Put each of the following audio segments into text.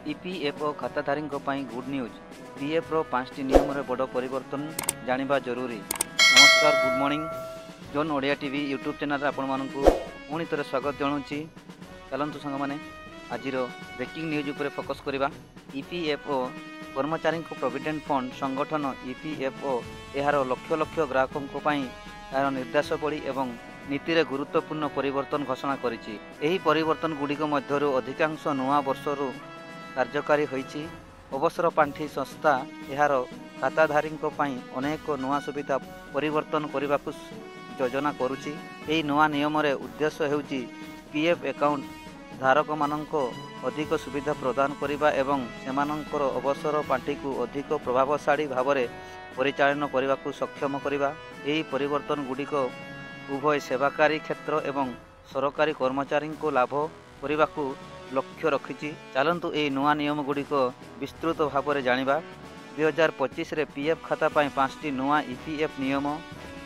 EPFO खाताधारी good news PF रो 5टी नियम रे बड़ परिवर्तन जानिबा जरूरी। नमस्कार, good morning. Zone Odia TV YouTube channel रे आपण मानकु पुणी थे स्वागत जनाऊँगी। चलतु सांग मैंने आज ब्रेकिंग न्यूज उपर फोकस करवा। ईपीएफओ कर्मचारी प्रोविडेंट फंड संगठन ईपीएफओ यार लक्ष लक्ष ग्राहकों यार निर्देशावली एवं नीति रे गुरुत्वपूर्ण परिवर्तन घोषणा करिछि। एही परिवर्तन गुड़िक मध्यरु अधिकांश नुआ वर्षरु कार्यकारी होइछि। अवसर पांठी संस्था यार खाताधारी अनेक नुआ सुविधा परिवर्तन करने को योजना करुछि। एही नुआ नियम रे उद्देश्य हेउछि पीएफ अकाउंट धारक माननको अधिक सुविधा प्रदान करिबा एवं सेमानंकर अवसर पांठी को अधिक प्रभावशाली भाव में परिचालन करने को सक्षम करिबा। एही परिवर्तन गुड़िक उभय सेवाकारी क्षेत्र एवं सरकारी कर्मचारी को लाभ करने को लक्ष्य रखिछि। चलतु ये नुआ नियम गुड़िक विस्तृत भाव में जानिबा। 2025 रे पीएफ खाता पाई 5टी नुआ ईपीएफ नियम।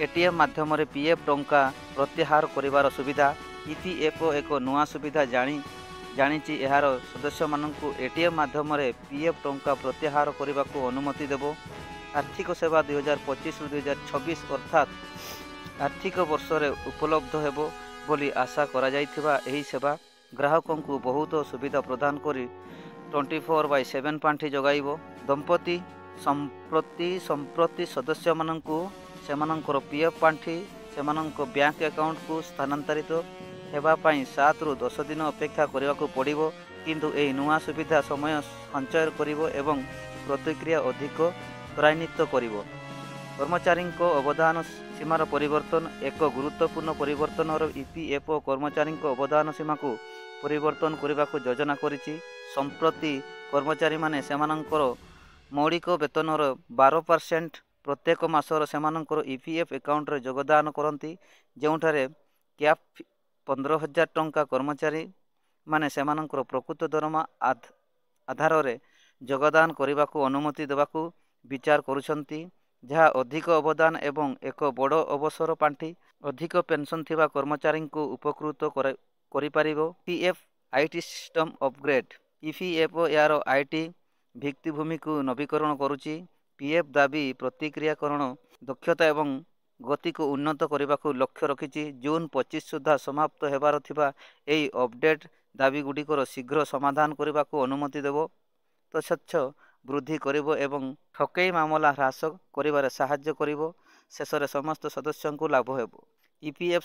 एटीएम माध्यम रे पीएफ टंका प्रत्याहार करिवार सुविधा। ईपीएफओ एक नुआ सुविधा जानिछि यार सदस्य माननकु एटीएम माध्यम रे पीएफ टंका प्रत्याहार करने को अनुमति देबो। आर्थिक सेवा 2025 2026 अर्थात आर्थिक वर्ष रे उपलब्ध हेबो बोली आशा करा जायथिबा। एही सेवा ग्राहकों को बहुत सुविधा प्रदान करी 24/7 पांठी जगाइबो। दंपति संप्रति सदस्य माननकु सेमानंकर पीएफ पांठी सेमानंक बैंक अकाउंट को स्थानांतरित हेबा पाई 7 ରୁ 10 दिन अपेक्षा करने को पड़िबो। किंतु एही नुआ सुविधा समय संचय करिवो एवं प्रतिक्रिया अधिक त्वरान्वित करिवो। कर्मचारी अवदान सीमार परिवर्तन एक गुरुत्वपूर्ण परिवर्तन और ईपीएफओ कर्मचारी अवदान सीमा को परिवर्तन करने को योजना करिछि। संप्रति कर्मचारी माने सेमानंकर मौलिक वेतनर 12% प्रत्येक मासर सेमानंकर ईपीएफ अकाउंट रे योगदान करती। जोठारे कैप 15,000 टंका कर्मचारी माने सेमानंकर प्रकृत दरमा आधार रे योगदान करने को अनुमति देवाकू विचार करुछंती। जहाँ अधिक अवदान एवं एक बड़ अवसर पांठी अधिक पेंशन थिबा कर्मचारी को उपकृत करिपारिबो। PF IT system upgrade. EPFO यार आईटी भित्तिभूमि को नवीकरण करुछि। पीएफ दाबी प्रतिक्रियाकरण दक्षता एवं गति को उन्नत करने को लक्ष्य रखिछि। जून 25 सुधा समाप्त हेबार थिबा एही अपडेट दाबी गुड़िकर शीघ्र समाधान करने को अनुमति देव। तो स्वच्छ वृद्धि करिवो एवं ठकई मामला ह्रास करिबारे साहाय्य करिवो। शेष में समस्त सदस्यों को लाभ हेबो। ईपीएफ